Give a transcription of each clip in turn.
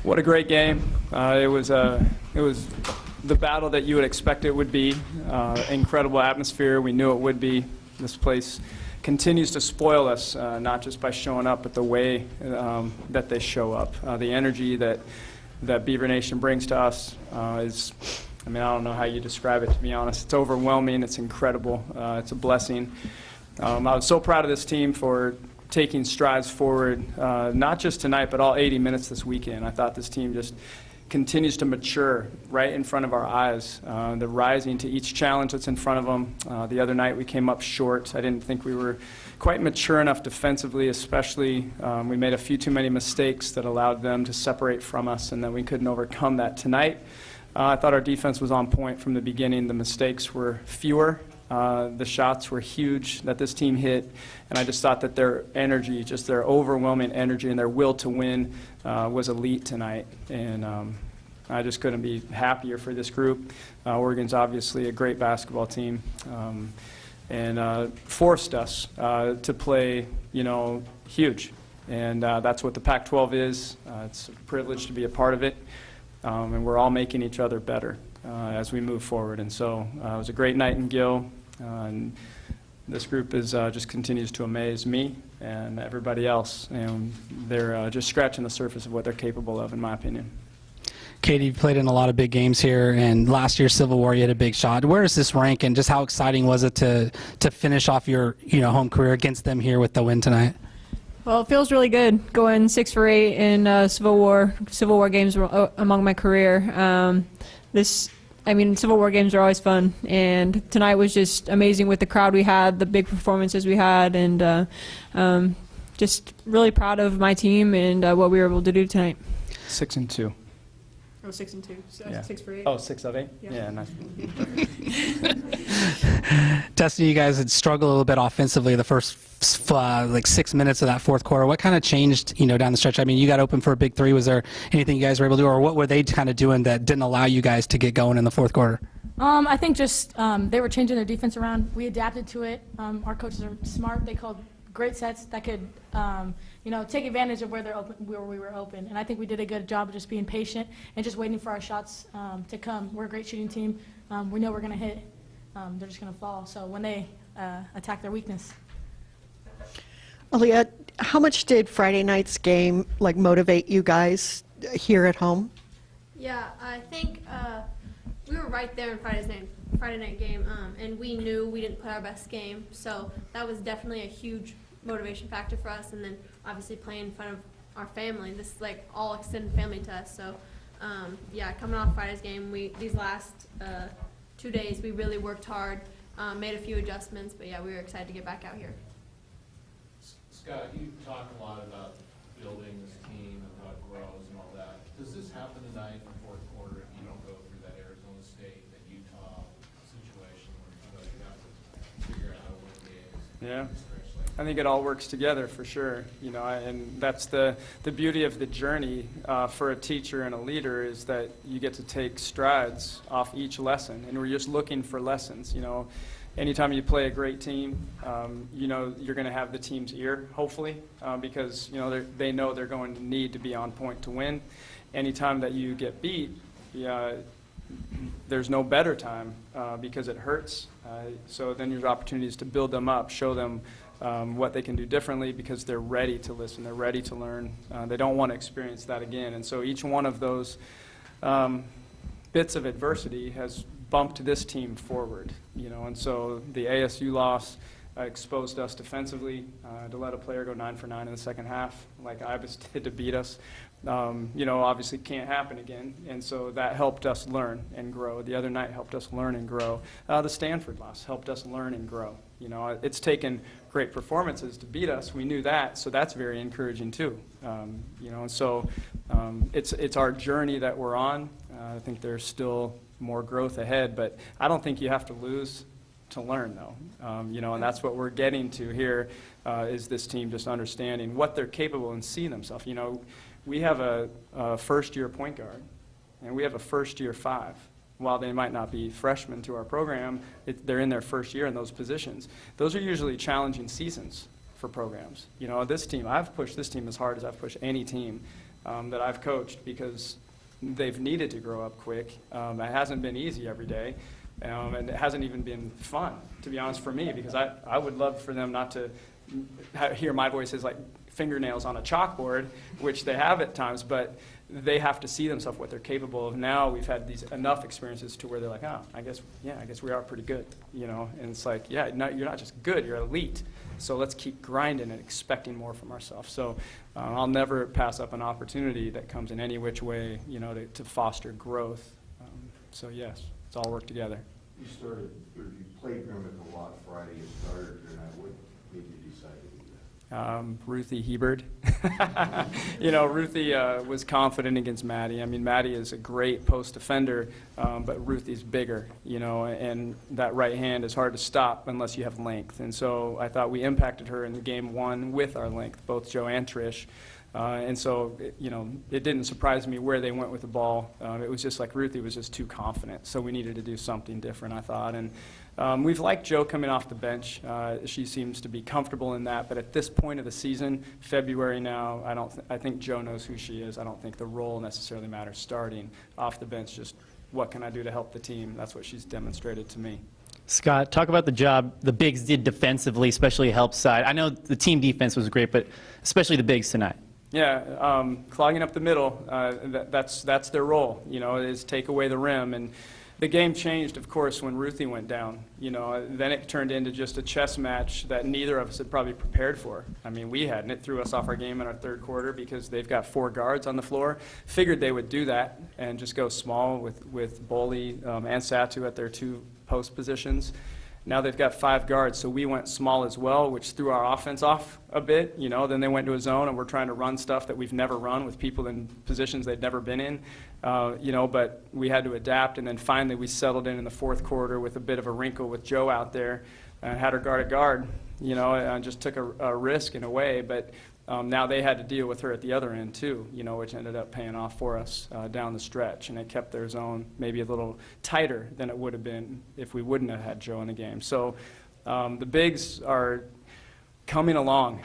What a great game. It was the battle that you would expect it would be. Incredible atmosphere. We knew it would be. This place continues to spoil us, not just by showing up, but the way that they show up. The energy that Beaver Nation brings to us is, I mean, I don't know how you describe it, to be honest. It's overwhelming. It's incredible. It's a blessing. I was so proud of this team for taking strides forward, not just tonight, but all 80 minutes this weekend. I thought this team just continues to mature right in front of our eyes. They're rising to each challenge that's in front of them. The other night we came up short. I didn't think we were quite mature enough defensively, especially. We made a few too many mistakes that allowed them to separate from us, and then we couldn't overcome that tonight. I thought our defense was on point from the beginning. The mistakes were fewer. The shots were huge that this team hit, and I just thought that their energy, just their overwhelming energy and their will to win was elite tonight. And I just couldn't be happier for this group. Oregon's obviously a great basketball team, and forced us to play, huge. And that's what the Pac-12 is. It's a privilege to be a part of it, and we're all making each other better as we move forward. And so it was a great night in Gill. And this group is just continues to amaze me and everybody else, and they're just scratching the surface of what they're capable of, in my opinion. Katie, you played in a lot of big games here, and last year Civil War, you had a big shot. Where does this rank, and just how exciting was it to finish off your home career against them here with the win tonight? Well, it feels really good going 6 for 8 in Civil War games among my career. Civil War games are always fun, and tonight was just amazing with the crowd we had, the big performances we had, and just really proud of my team and what we were able to do tonight. 6-2. Oh, 6-2. So Yeah. 6 for 8. Oh, 6 of 8? Yeah. Nice. Dustin, you guys had struggled a little bit offensively the first 6 minutes of that fourth quarter. What kind of changed, down the stretch? I mean, you got open for a big three. Was there anything you guys were able to do, or what were they kind of doing that didn't allow you guys to get going in the fourth quarter? I think just they were changing their defense around. We adapted to it. Our coaches are smart. They called great sets that could, take advantage of where we were open. And I think we did a good job of just being patient and just waiting for our shots to come. We're a great shooting team. We know we're going to hit. They're just going to fall. So when they attack their weakness. Aaliyah, how much did Friday night's game motivate you guys here at home? Yeah, I think we were right there in Friday night game, and we knew we didn't put our best game, so that was definitely a huge motivation factor for us. And then obviously playing in front of our family, this is all extended family to us. So coming off Friday's game, these last 2 days we really worked hard, made a few adjustments, but we were excited to get back out here. Scott, you talk a lot about building this team and how it grows and all that. Does this happen tonight in the fourth quarter if you don't go through that Arizona State and Utah situation where you have to figure out how to win games? Yeah. I think it all works together for sure, and that's the beauty of the journey for a teacher and a leader, is that you get to take strides off each lesson, and we're just looking for lessons. Anytime you play a great team, you're going to have the team's ear, hopefully, because they know they're going to need to be on point to win. Anytime that you get beat, there's no better time because it hurts. So then there's opportunities to build them up, show them what they can do differently, because they're ready to listen, they're ready to learn. They don't want to experience that again. And so each one of those bits of adversity has bumped this team forward, and so the ASU loss exposed us defensively to let a player go 9 for 9 in the second half, like Ibis did, to beat us. Obviously can't happen again, and so that helped us learn and grow. The other night helped us learn and grow. The Stanford loss helped us learn and grow. It's taken great performances to beat us. We knew that, so that's very encouraging too. And so it's our journey that we're on. I think there's still more growth ahead, but I don't think you have to lose to learn, though. And that's what we're getting to here, is this team just understanding what they're capable and seeing themselves. We have a first-year point guard, and we have a first-year 5. While they might not be freshmen to our program, they're in their first year in those positions. Those are usually challenging seasons for programs. This team, I've pushed this team as hard as I've pushed any team that I've coached because they've needed to grow up quick. It hasn't been easy every day, and it hasn't even been fun, to be honest, for me, because I would love for them not to hear my voice as like fingernails on a chalkboard, which they have at times, but they have to see themselves what they're capable of. Now we've had these enough experiences to where they're like, oh, I guess we are pretty good, you know. And it's like, yeah, no, you're not just good, you're elite. So let's keep grinding and expecting more from ourselves. So I'll never pass up an opportunity that comes in any which way, you know, to foster growth. So yes, it's all work together. You started, or you played Grimmett a lot Friday. You started here, and what made you decide to do that? Ruthie Hebert. You know, Ruthie was confident against Maddie. I mean, Maddie is a great post defender, but Ruthie's bigger, you know, and that right hand is hard to stop unless you have length. And so I thought we impacted her in the game one with our length, both Joe and Trish. And so, you know, it didn't surprise me where they went with the ball. It was just like Ruthie was just too confident. So we needed to do something different, I thought. And we've liked Joe coming off the bench. She seems to be comfortable in that. But at this point of the season, February now, I think Joe knows who she is. I don't think the role necessarily matters starting off the bench. Just what can I do to help the team? That's what she's demonstrated to me. Scott, talk about the job the bigs did defensively, especially help side. I know the team defense was great, but especially the bigs tonight. Yeah, clogging up the middle, that's their role, you know, is take away the rim. And the game changed, of course, when Ruthie went down. You know, then it turned into just a chess match that neither of us had probably prepared for. I mean, we hadn't. It threw us off our game in our third quarter because they've got 4 guards on the floor. Figured they would do that and just go small with Boley and Satu at their 2 post positions. Now they've got 5 guards, so we went small as well, which threw our offense off a bit. You know, then they went to a zone, and we're trying to run stuff that we've never run with people in positions they've never been in. You know, but we had to adapt, and then finally we settled in the fourth quarter with a bit of a wrinkle with Joe out there and had her guard a guard. You know, and just took a risk in a way, but now they had to deal with her at the other end too, you know, which ended up paying off for us down the stretch, and it kept their zone maybe a little tighter than it would have been if we wouldn't have had Joe in the game. So the bigs are coming along.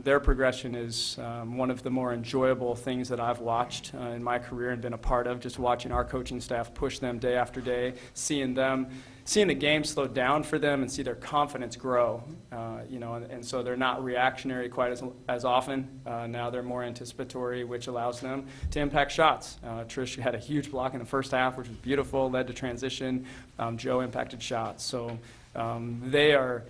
Their progression is one of the more enjoyable things that I've watched in my career and been a part of, just watching our coaching staff push them day after day, seeing the game slow down for them and see their confidence grow, you know, and so they're not reactionary quite as often. Now they're more anticipatory, which allows them to impact shots. Trish had a huge block in the first half, which was beautiful, led to transition. Joe impacted shots. So they are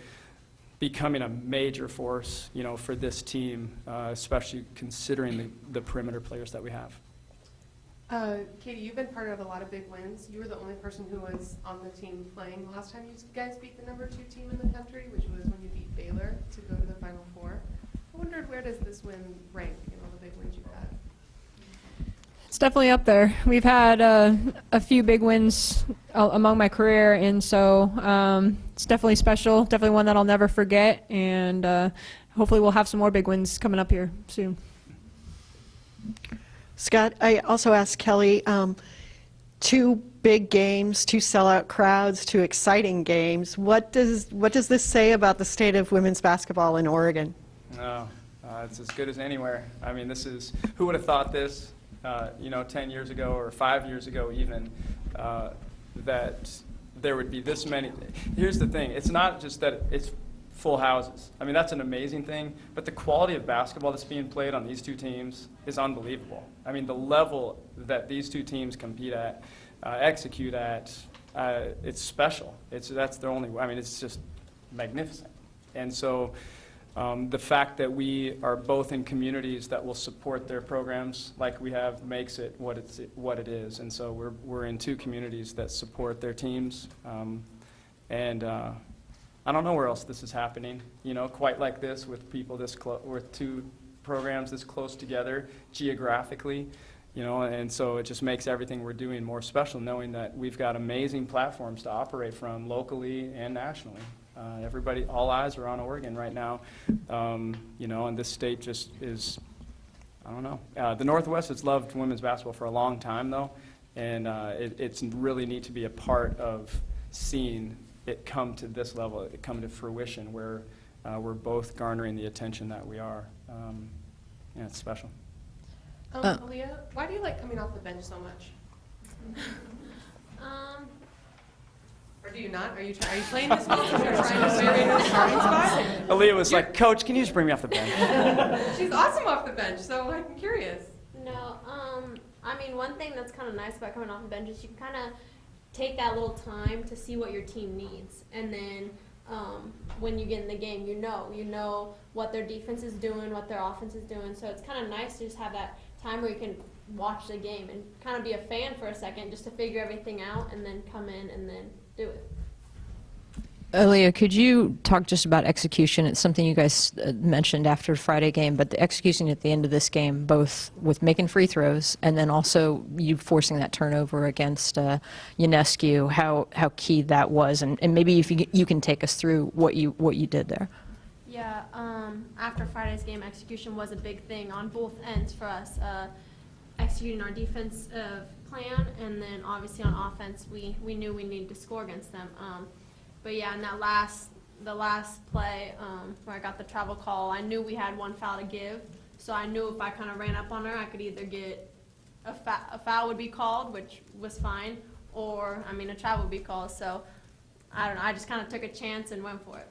becoming a major force, you know, for this team, especially considering the perimeter players that we have. Katie, you've been part of a lot of big wins. You were the only person who was on the team playing the last time you guys beat the #2 team in the country, which was when you beat Baylor to go to the Final Four. I wondered, where does this win rank in all the big wins you've had? It's definitely up there. We've had a few big wins among my career, and so it's definitely special, definitely one that I'll never forget, and hopefully we'll have some more big wins coming up here soon. Scott, I also asked Kelly, 2 big games, 2 sellout crowds, 2 exciting games. What does this say about the state of women's basketball in Oregon? No, it's as good as anywhere. I mean, who would have thought this, you know, 10 years ago or 5 years ago even, that there would be this many. Here's the thing, it's not just that it's full houses. I mean, that's an amazing thing, but the quality of basketball that's being played on these 2 teams is unbelievable. I mean, the level that these 2 teams compete at, execute at, it's special. That's their only, I mean, it's just magnificent. And so the fact that we are both in communities that will support their programs like we have makes it what it is. And so we're in 2 communities that support their teams. I don't know where else this is happening, you know, quite like this with people this close, with 2 programs this close together geographically, you know, and so it just makes everything we're doing more special, knowing that we've got amazing platforms to operate from locally and nationally. Everybody, all eyes are on Oregon right now, you know, and this state just is, I don't know. The Northwest has loved women's basketball for a long time, though, and it's really neat to be a part of seeing it come to this level, it come to fruition where we're both garnering the attention that we are. Yeah, it's special. Aaliyah, why do you like coming off the bench so much? Or do you not? Are you playing this well because you're trying to wear in a starting spot? Aaliyah was like, Coach, can you just bring me off the bench? She's awesome off the bench, so I'm curious. No, I mean, one thing that's kind of nice about coming off the bench is you can kind of take that little time to see what your team needs. And then when you get in the game, you know what their defense is doing, what their offense is doing. So it's kind of nice to just have that time where you can watch the game and kind of be a fan for a second just to figure everything out and then come in and then do it. Aaliyah, could you talk just about execution? It's something you guys mentioned after Friday game, but the execution at the end of this game, both with making free throws and then also you forcing that turnover against Ionescu, how key that was, and maybe if you can take us through what you did there. Yeah, after Friday's game, execution was a big thing on both ends for us. Executing our defensive plan, and then obviously on offense, we knew we needed to score against them. But yeah, in the last play where I got the travel call, I knew we had one foul to give. So I knew if I kind of ran up on her, I could either get a foul would be called, which was fine, or a travel would be called. So I don't know. I just kind of took a chance and went for it.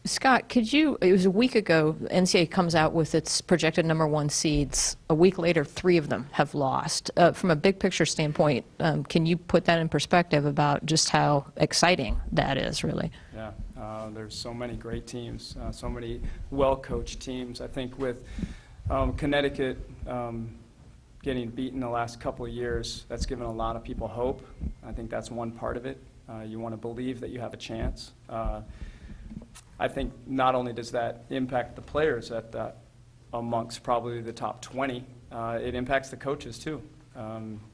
Scott, it was a week ago, the NCAA comes out with its projected #1 seeds. A week later, 3 of them have lost. From a big picture standpoint, can you put that in perspective about just how exciting that is, really? Yeah, there's so many great teams, so many well-coached teams. I think with Connecticut getting beaten the last couple of years, that's given a lot of people hope. I think that's one part of it. You want to believe that you have a chance. I think not only does that impact the players amongst probably the top 20, it impacts the coaches too.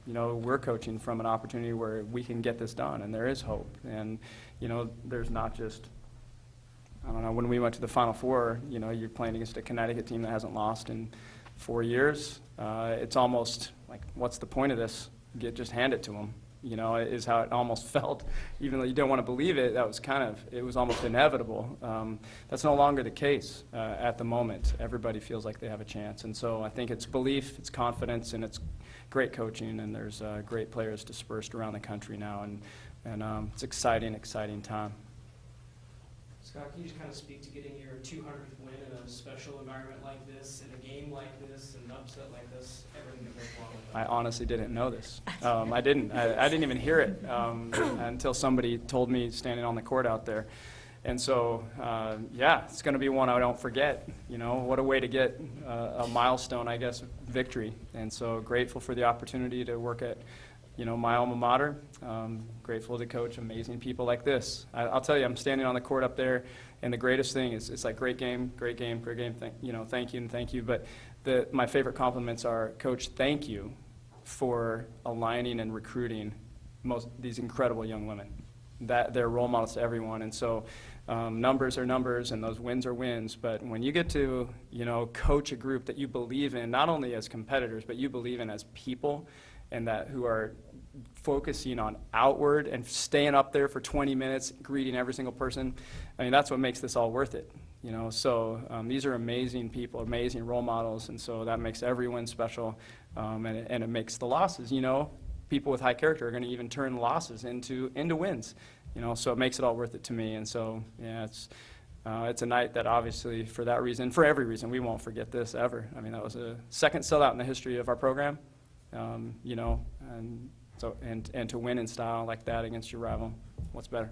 We're coaching from an opportunity where we can get this done, and there is hope. And there's not just, I don't know, when we went to the Final Four, you're playing against a Connecticut team that hasn't lost in 4 years. It's almost like, what's the point of this? Just hand it to them. Is how it almost felt. Even though you don't want to believe it, it was almost inevitable. That's no longer the case at the moment. Everybody feels like they have a chance. And so I think it's belief, it's confidence, and it's great coaching, and there's great players dispersed around the country now, and it's exciting time. Scott, can you just kind of speak to getting your 200th win in a special environment like this, in a game like this, and an upset like this, everything that goes along with that? I honestly didn't know this. I didn't even hear it until somebody told me standing on the court out there. And so, it's going to be one I don't forget. What a way to get a milestone, I guess, victory. And so grateful for the opportunity to work at my alma mater. Grateful to coach amazing people like this. I'll tell you, I'm standing on the court up there, and the greatest thing is it's like great game. Thank you. But my favorite compliments are, Coach, thank you for aligning and recruiting these incredible young women. That they're role models to everyone, and so numbers are numbers, and those wins are wins. But when you get to coach a group that you believe in, not only as competitors, but you believe in as people, and that who are focusing on outward and staying up there for 20 minutes, greeting every single person, that's what makes this all worth it. So these are amazing people, amazing role models, and so that makes every win special, and it makes the losses. People with high character are going to even turn losses into wins. So it makes it all worth it to me. And so it's a night that obviously, for that reason, for every reason, we won't forget this ever. That was a second sellout in the history of our program. And to win in style like that against your rival, what's better?